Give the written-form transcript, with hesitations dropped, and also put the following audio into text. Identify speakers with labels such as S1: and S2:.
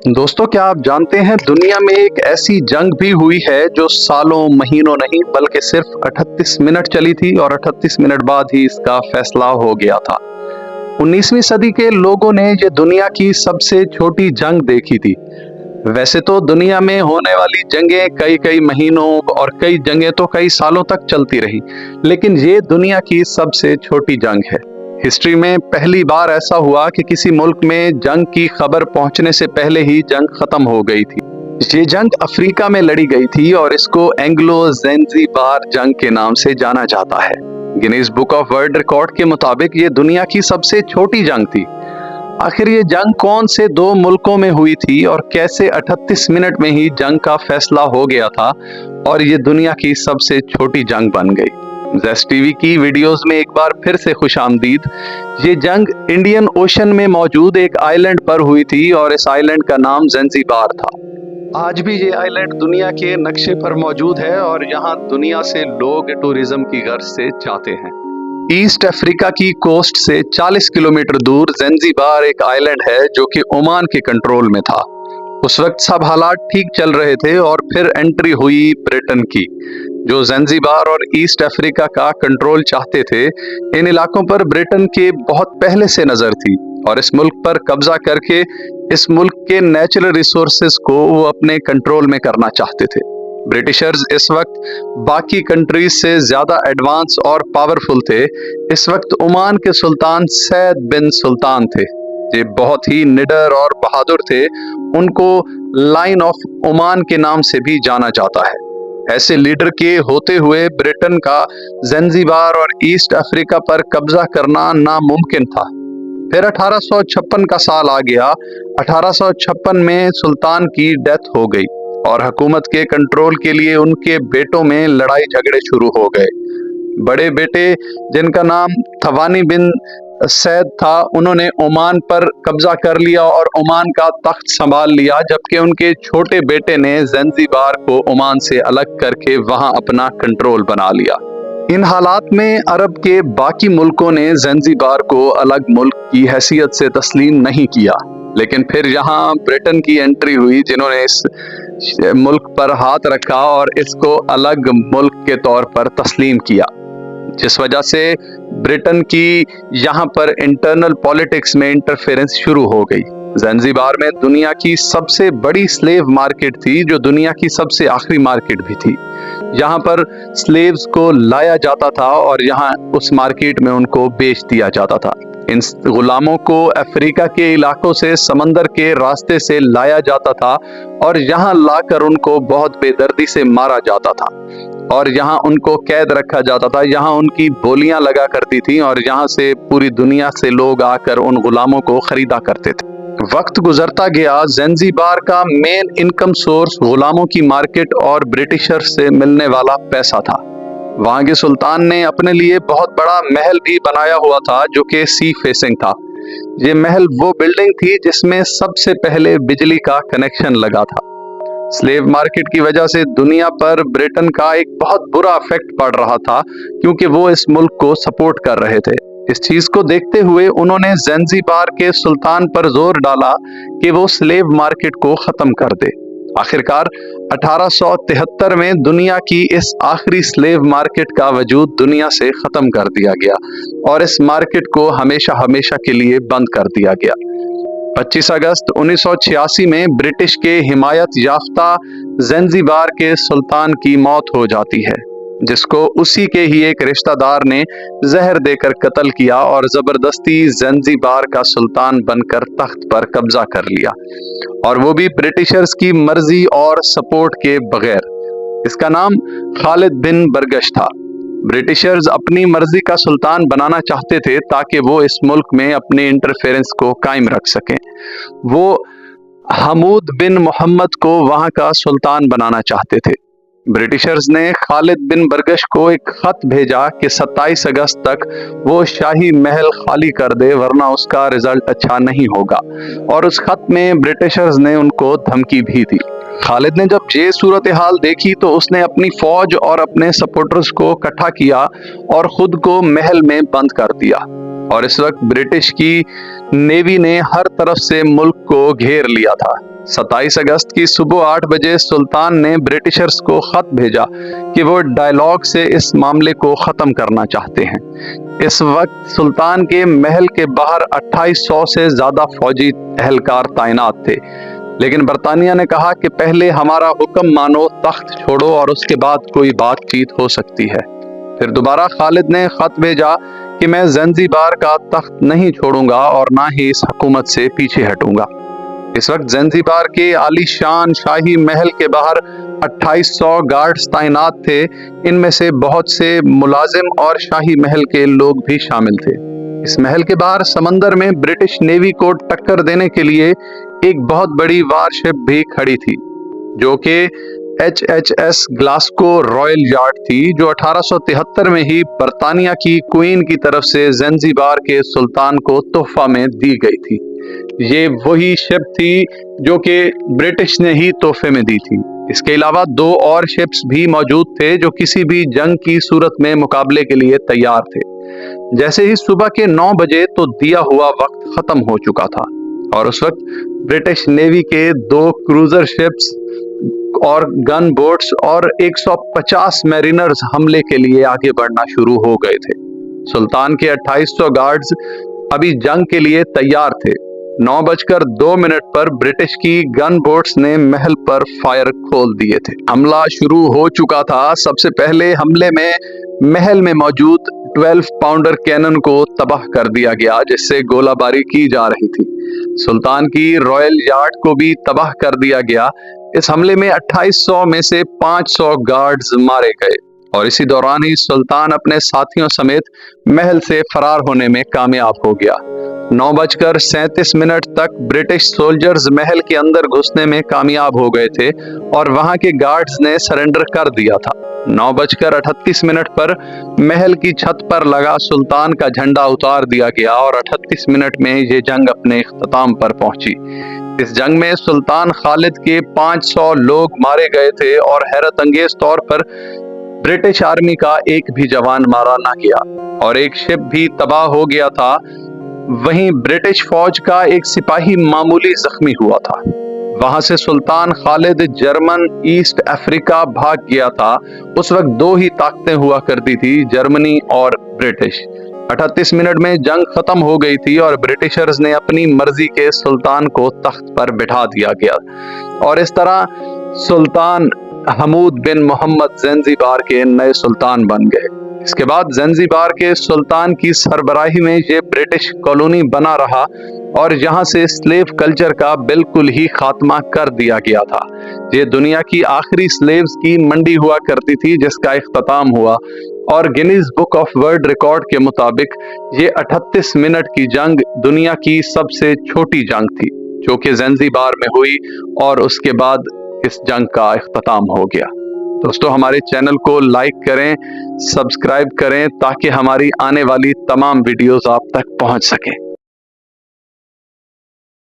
S1: दोस्तों, क्या आप जानते हैं दुनिया में एक ऐसी जंग भी हुई है जो सालों महीनों नहीं बल्कि सिर्फ 38 मिनट चली थी और 38 मिनट बाद ही इसका फैसला हो गया था। 19वीं सदी के लोगों ने ये दुनिया की सबसे छोटी जंग देखी थी। वैसे तो दुनिया में होने वाली जंगें कई कई महीनों और कई जंगें तो कई सालों तक चलती रही, लेकिन ये दुनिया की सबसे छोटी जंग है। हिस्ट्री में पहली बार ऐसा हुआ कि किसी मुल्क में जंग की खबर पहुंचने से पहले ही जंग खत्म हो गई थी। ये जंग अफ्रीका में लड़ी गई थी और इसको एंग्लो ज़ैंज़िबार जंग के नाम से जाना जाता है। Guinness book of world record के मुताबिक ये दुनिया की सबसे छोटी जंग थी। आखिर ये जंग कौन से दो मुल्कों में हुई थी और कैसे 38 मिनट में ही जंग का फैसला हो गया था और ये दुनिया की सबसे छोटी जंग बन गई। ज़ेस टीवी की वीडियोस में एक बार फिर से खुशामदीद। ये जंग इंडियन ओशन में मौजूद एक आइलैंड पर हुई थी और इस आइलैंड का नाम ज़ैंज़िबार था। आज भी ये आइलैंड दुनिया के नक्शे पर मौजूद है और यहाँ दुनिया से लोग टूरिज्म की गर्ज से जाते हैं। ईस्ट अफ्रीका की कोस्ट से 40 किलोमीटर दूर ज़ैंज़िबार एक आइलैंड है जो कि ओमान के कंट्रोल में था। उस वक्त सब हालात ठीक चल रहे थे और फिर एंट्री हुई ब्रिटेन की, जो ज़ैंज़िबार और ईस्ट अफ्रीका का कंट्रोल चाहते थे। इन इलाकों पर ब्रिटेन के बहुत पहले से नजर थी और इस मुल्क पर कब्जा करके इस मुल्क के नेचुरल रिसोर्सेज को वो अपने कंट्रोल में करना चाहते थे। ब्रिटिशर्स इस वक्त बाकी कंट्रीज से ज्यादा एडवांस और पावरफुल थे। इस वक्त ओमान के सुल्तान सैद बिन सुल्तान थे। ये बहुत ही निडर और बहादुर थे। उनको लाइन ऑफ ओमान के नाम से भी जाना जाता है। ऐसे लीडर के होते हुए ब्रिटेन का ज़ैंज़िबार और ईस्ट अफ्रीका पर कब्जा करना नामुमकिन था। फिर 1856 का साल आ गया। 1856 में सुल्तान की डेथ हो गई और हुकूमत के कंट्रोल के लिए उनके बेटों में लड़ाई झगड़े शुरू हो गए। बड़े बेटे, जिनका नाम थवानी बिन सैद था, उन्होंने ओमान पर कब्जा कर लिया और ओमान का तख्त संभाल लिया, जबकि उनके छोटे बेटे ने ज़ैंज़िबार को ओमान से अलग करके वहां अपना कंट्रोल बना लिया। इन हालात में अरब के बाकी मुल्कों ने ज़ैंज़िबार को अलग मुल्क की हैसियत से तस्लीम नहीं किया, लेकिन फिर यहाँ ब्रिटेन की एंट्री हुई, जिन्होंने इस मुल्क पर हाथ रखा और इसको अलग मुल्क के तौर पर तस्लीम किया, जिस वजह से ब्रिटेन की यहाँ पर इंटरनल पॉलिटिक्स में इंटरफेरेंस शुरू हो गई। ज़ैंज़िबार में दुनिया की सबसे बड़ी स्लेव मार्केट थी, जो दुनिया की सबसे आखिरी मार्केट भी थी। यहाँ पर स्लेव्स को लाया जाता था और यहाँ उस मार्केट में उनको बेच दिया जाता था। इन गुलामों को अफ्रीका के इलाकों से समंदर के रास्ते से लाया जाता था और यहाँ लाकर उनको बहुत बेदर्दी से मारा जाता था और यहाँ उनको कैद रखा जाता था। यहाँ उनकी बोलियां लगा करती थी और यहाँ से पूरी दुनिया से लोग आकर उन गुलामों को खरीदा करते थे। वक्त गुजरता गया। ज़ैंज़िबार का मेन इनकम सोर्स गुलामों की मार्केट और ब्रिटिशर से मिलने वाला पैसा था। वहां के सुल्तान ने अपने लिए बहुत बड़ा महल भी बनाया हुआ था, जो कि सी फेसिंग था। ये महल वो बिल्डिंग थी जिसमें सबसे पहले बिजली का कनेक्शन लगा था। स्लेव मार्केट की वजह से दुनिया पर ब्रिटेन का एक बहुत बुरा इफेक्ट पड़ रहा था, क्योंकि वो इस मुल्क को सपोर्ट कर रहे थे। इस चीज को देखते हुए उन्होंने ज़ैंज़िबार के सुल्तान पर जोर डाला कि वो स्लेव मार्केट को खत्म कर दे। आखिरकार 1873 में दुनिया की इस आखिरी स्लेव मार्केट का वजूद दुनिया से खत्म कर दिया गया और इस मार्केट को हमेशा हमेशा के लिए बंद कर दिया गया। 25 अगस्त 1986 में ब्रिटिश के हिमायत याफ्ता ज़ैंज़िबार के सुल्तान की मौत हो जाती है, जिसको उसी के ही एक रिश्तेदार ने जहर देकर कत्ल किया और जबरदस्ती ज़ैंज़िबार का सुल्तान बनकर तख्त पर कब्जा कर लिया, और वो भी ब्रिटिशर्स की मर्जी और सपोर्ट के बगैर। इसका नाम खालिद बिन बरगश था। ब्रिटिशर्स अपनी मर्जी का सुल्तान बनाना चाहते थे ताकि वो इस मुल्क में अपने इंटरफेरेंस को कायम रख सकें। वो हमूद बिन मोहम्मद को वहां का सुल्तान बनाना चाहते थे। ब्रिटिशर्स ने खालिद बिन बरगश को एक खत भेजा कि 27 अगस्त तक वो शाही महल खाली कर दे, वरना उसका रिजल्ट अच्छा नहीं होगा, और उस खत में ब्रिटिशर्स ने उनको धमकी भी दी। खालिद ने जब ये सूरत हाल देखी तो उसने अपनी फौज और अपने सपोर्टर्स को इकट्ठा किया और खुद को महल में बंद कर दिया। और इस वक्त ब्रिटिश की नेवी ने हर तरफ से मुल्क को घेर लिया था। 27 अगस्त की सुबह 8 बजे सुल्तान ने ब्रिटिशर्स को खत भेजा कि वो डायलॉग से इस मामले को ख़त्म करना चाहते हैं। इस वक्त सुल्तान के महल के बाहर 2800 से ज़्यादा फौजी एहलकार तैनात थे, लेकिन बरतानिया ने कहा कि पहले हमारा हुक्म मानो, तख्त छोड़ो और उसके बाद कोई बातचीत हो सकती है। फिर दोबारा खालिद ने खत भेजा कि मैं ज़ंजीबार का तख्त नहीं छोड़ूंगा और ना ही इस हुकूमत से पीछे हटूंगा। इस वक्त ज़ंजीबार के आलीशान शाही महल के बाहर 2800 गार्ड्स तैनात थे। इनमें से बहुत से मुलाजिम और शाही महल के लोग भी शामिल थे। इस महल के बाहर समंदर में ब्रिटिश नेवी को टक्कर देने के लिए एक बहुत बड़ी वारशिप भी खड़ी थी, जो कि HHS ग्लास्को रॉयल यार्ड थी, जो 1873 में ही बरतानिया की क्वीन की तरफ से ज़ंजीबार के सुल्तान को तोहफा में दी गई थी। ये वही शिप थी जो कि ब्रिटिश ने ही तोहफे में दी थी। इसके अलावा 2 और शिप्स भी मौजूद थे जो किसी भी जंग की सूरत में मुकाबले के लिए तैयार थे। जैसे ही सुबह के 9 बजे तो दिया हुआ वक्त खत्म हो चुका था और उस वक्त ब्रिटिश नेवी के 2 क्रूजर शिप्स और गन बोट्स और 150 मैरिनर्स हमले के लिए आगे बढ़ना शुरू हो गए थे। सुल्तान के 2800 गार्ड्स अभी जंग के लिए तैयार थे। 9:02 पर ब्रिटिश की गन बोट्स ने महल पर फायर खोल दिए थे। हमला शुरू हो चुका था। सबसे पहले हमले में महल में मौजूद 12 पाउंडर कैनन को तबाह कर दिया गया, जिससे गोलाबारी की जा रही थी। सुल्तान की रॉयल यार्ड को भी तबाह कर दिया गया। इस हमले में 2800 में से 500 गार्ड्स मारे गए और इसी दौरान ही सुल्तान अपने साथियों समेत महल से फरार होने में कामयाब हो गया। 9:37 तक ब्रिटिश सोल्जर्स महल के अंदर घुसने में कामयाब हो गए थे और वहां के गार्ड्स ने सरेंडर कर दिया था। 9:38 पर महल की छत पर लगा सुल्तान का झंडा उतार दिया गया और 38 मिनट में ये जंग अपने इख्तिताम पर पहुंची। इस जंग में सुल्तान खालिद के 500 लोग मारे गए थे और हैरत अंगेज तौर पर ब्रिटिश आर्मी का एक भी जवान मारा ना गया और एक शिप भी तबाह हो गया था। वहीं ब्रिटिश फौज का एक सिपाही मामूली जख्मी हुआ था। वहां से सुल्तान खालिद जर्मन ईस्ट अफ्रीका भाग गया था। उस वक्त 2 ही ताकतें हुआ करती थी, जर्मनी और ब्रिटिश। 38 मिनट में जंग खत्म हो गई थी और ब्रिटिशर्स ने अपनी मर्जी के सुल्तान को तख्त पर बिठा दिया गया और इस तरह सुल्तान हमूद बिन मोहम्मद ज़ंजीबार के नए सुल्तान बन गए। इसके बाद ज़ंजीबार के सुल्तान की सरबराही में ये ब्रिटिश कॉलोनी बना रहा और यहाँ से स्लेव कल्चर का बिल्कुल ही खात्मा कर दिया गया था। ये दुनिया की आखिरी स्लेव्स की मंडी हुआ करती थी, जिसका इख्तिताम हुआ और Guinness book of world record के मुताबिक ये 38 मिनट की जंग दुनिया की सबसे छोटी जंग थी, जो कि ज़ंजीबार में हुई और उसके बाद इस जंग का इख्तिताम हो गया। दोस्तों, हमारे चैनल को लाइक करें, सब्सक्राइब करें ताकि हमारी आने वाली तमाम वीडियोस आप तक पहुंच सकें।